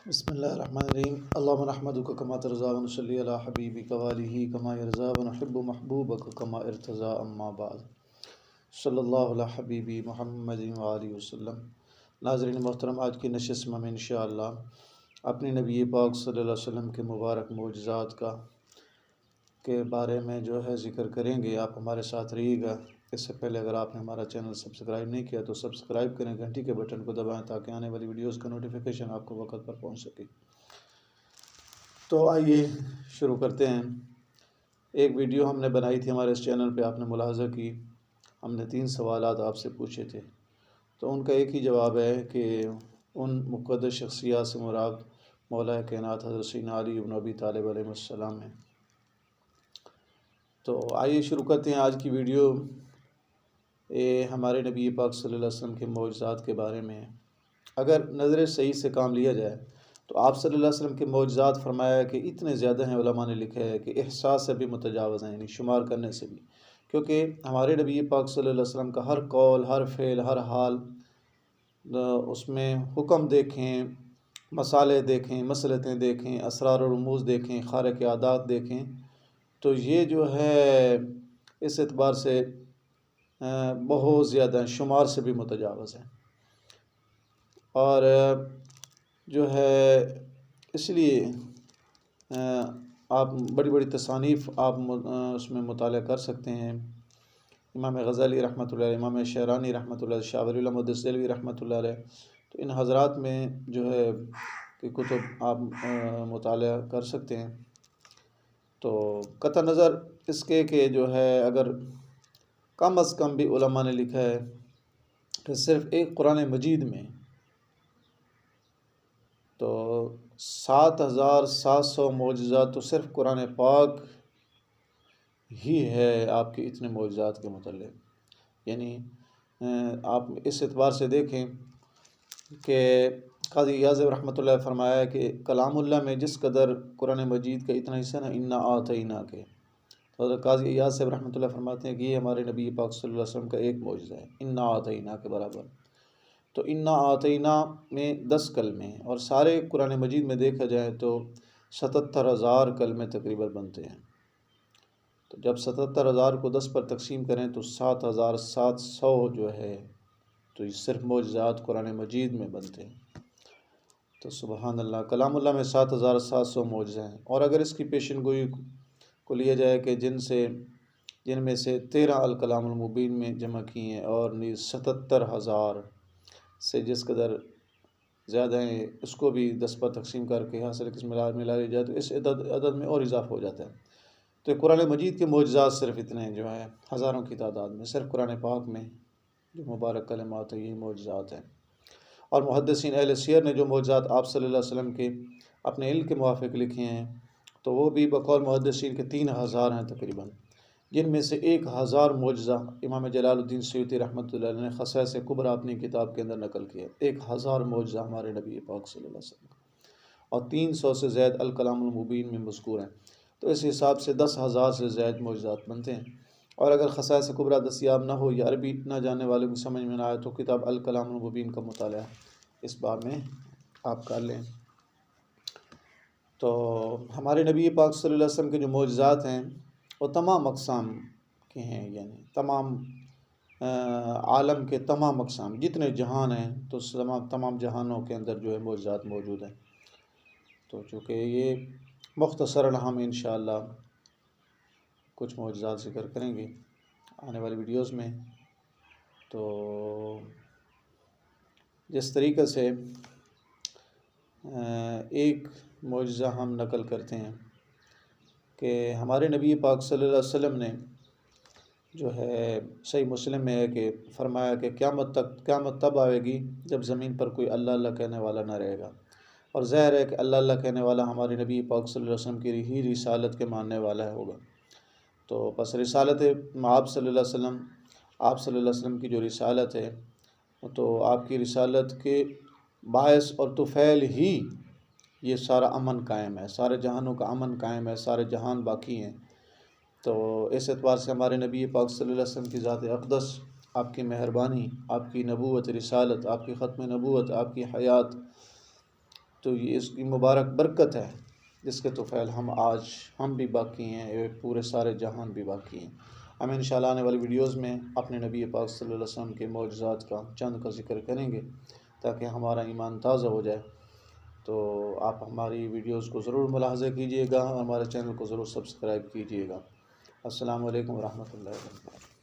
بسم اللہ الرحمن الرحیم اللہم نحمدک کما ترضی و نصلی علی حبیبک وآلہ کما یرضی و نحب محبوبک کما ارتضی اما بعد صلی اللہ علی حبیبی محمد وآلہ وسلم۔ ناظرین محترم، آج کی نشست میں انشاءاللہ اپنی نبی پاک صلی اللہ علیہ وسلم کے مبارک معجزات کے بارے میں ذکر کریں گے۔ آپ ہمارے ساتھ رہیے گا۔ اس سے پہلے اگر آپ نے ہمارا چینل سبسکرائب نہیں کیا تو سبسکرائب کریں، گھنٹی کے بٹن کو دبائیں تاکہ آنے والی ویڈیوز کا نوٹیفیکیشن آپ کو وقت پر پہنچ سکے۔ تو آئیے شروع کرتے ہیں۔ ایک ویڈیو ہم نے بنائی تھی ہمارے اس چینل پہ، آپ نے ملاحظہ کی، ہم نے 3 سوالات آپ سے پوچھے تھے، تو ان کا ایک ہی جواب ہے کہ ان مقدس شخصیات سے مراد مولا کائنات حضرت سیدنا علی بن ابی طالب علیہ السلام ہیں۔ تو آئیے شروع کرتے ہیں آج کی ویڈیو۔ ہمارے نبی پاک صلی اللہ علیہ وسلم کے معجزات کے بارے میں اگر نظر صحیح سے کام لیا جائے تو آپ صلی اللہ علیہ وسلم کے معجزات فرمایا کہ اتنے زیادہ ہیں، علماء نے لکھا ہے کہ احساس سے بھی متجاوز ہیں، یعنی شمار کرنے سے بھی، کیونکہ ہمارے نبی پاک صلی اللہ علیہ وسلم کا ہر قول، ہر فعل، ہر حال، اس میں حکم دیکھیں، مسالے دیکھیں، مصلحتیں دیکھیں، اسرار و رموز دیکھیں، خارق عادات دیکھیں، تو یہ اس اعتبار سے بہت زیادہ شمار سے بھی متجاوز ہیں، اور اس لیے آپ بڑی بڑی تصانیف آپ اس میں مطالعہ کر سکتے ہیں۔ امام غزالی رحمۃ اللہ علیہ، امام شعرانی رحمۃ اللہ علیہ، شاہ ولی اللہ محدث دہلوی رحمۃ اللہ علیہ، تو ان حضرات میں کہ کتب آپ مطالعہ کر سکتے ہیں۔ تو قطع نظر اس کے کہ اگر کم از کم بھی علماء نے لکھا ہے کہ صرف ایک قرآن مجید میں تو 7700 معجزات تو صرف قرآن پاک ہی ہے آپ کے اتنے معجزات کے متعلق۔ یعنی آپ اس اعتبار سے دیکھیں کہ قاضی ایاز رحمۃ اللہ فرمایا کہ کلام اللہ میں جس قدر قرآن مجید کا اتنا حصہ نا انا آتینا کے، تو حضرت قاضی ایاز صاحب رحمۃ اللہ فرماتے ہیں کہ یہ ہمارے نبی پاک صلی اللہ علیہ وسلم کا ایک معجزہ ہے، انا آتینا کے برابر۔ تو انا آتینا میں 10 کلمے ہیں، اور سارے قرآن مجید میں دیکھا جائے تو 77,000 کلمے تقریباً بنتے ہیں۔ تو جب 77,000 کو 10 پر تقسیم کریں تو 7,700 تو یہ صرف معجزات قرآن مجید میں بنتے ہیں۔ تو سبحان اللہ، کلام اللہ میں 7,700 معجزے ہیں، اور اگر اس کی پیشن گوئی کو لیا جائے کہ جن میں سے 13 الکلام المبین میں جمع کی ہیں، اور 77,000 سے جس قدر زیادہ ہیں اس کو بھی 10 پر تقسیم کر کے حاصل کس ملا لیا جائے تو اس عدد میں اور اضافہ ہو جاتا ہے۔ تو قرآن مجید کے معجزات صرف اتنے ہزاروں کی تعداد میں، صرف قرآن پاک میں جو مبارک کلمات ہیں، یہی معجزات ہیں۔ اور محدثین اہل سیر نے جو معجزات آپ صلی اللہ علیہ وسلم کے اپنے علم کے موافق لکھے ہیں تو وہ بھی بقول محدثین کے 3,000 ہیں تقریباً، جن میں سے 1,000 معجزہ امام جلال الدین سیوطی رحمۃ اللہ علیہ نے خصائص کبریٰ اپنی کتاب کے اندر نقل کیا۔ 1,000 معجزہ ہمارے نبی پاک صلی اللہ علیہ وسلم کا، اور 300 سے زائد الکلام المبین میں مذکور ہیں۔ تو اس حساب سے 10,000 سے زائد معجزات بنتے ہیں، اور اگر خصائص کبریٰ دستیاب نہ ہو یا عربی نہ جاننے والوں کی سمجھ میں نہ آئے تو کتاب الکلام المبین کا مطالعہ اس باب میں آپ کر لیں۔ تو ہمارے نبی پاک صلی اللہ علیہ وسلم کے جو معجزات ہیں وہ تمام اقسام کے ہیں، یعنی تمام عالم کے تمام اقسام، جتنے جہان ہیں تو تمام جہانوں کے اندر معجزات موجود ہیں۔ تو چونکہ یہ مختصراً ہم انشاءاللہ کچھ معجزات ذکر کریں گے آنے والی ویڈیوز میں۔ تو جس طریقے سے ایک معجزہ ہم نقل کرتے ہیں کہ ہمارے نبی پاک صلی اللہ علیہ وسلم نے صحیح مسلم میں ہے کہ فرمایا کہ قیامت تب آئے گی جب زمین پر کوئی اللہ اللہ کہنے والا نہ رہے گا، اور ظاہر ہے کہ اللہ اللہ کہنے والا ہمارے نبی پاک صلی اللہ علیہ وسلم کی ہی رسالت کے ماننے والا ہوگا۔ تو پس رسالت آپ صلی اللہ علیہ وسلم کی جو رسالت ہے تو آپ کی رسالت کے باعث اور طفیل ہی یہ سارا امن قائم ہے، سارے جہانوں کا امن قائم ہے، سارے جہان باقی ہیں۔ تو اس اعتبار سے ہمارے نبی پاک صلی اللہ علیہ وسلم کی ذات اقدس، آپ کی مہربانی، آپ کی نبوت، رسالت، آپ کی ختم نبوت، آپ کی حیات، تو یہ اس کی مبارک برکت ہے جس کے توفیل ہم بھی باقی ہیں، پورے سارے جہان بھی باقی ہیں۔ ہم انشاءاللہ آنے والی ویڈیوز میں اپنے نبی پاک صلی اللہ علیہ وسلم کے معجزات کا چند کا ذکر کریں گے تاکہ ہمارا ایمان تازہ ہو جائے۔ تو آپ ہماری ویڈیوز کو ضرور ملاحظہ کیجیے گا اور ہمارے چینل کو ضرور سبسکرائب کیجیے گا۔ السلام علیکم ورحمۃ اللہ وبرکاتہ۔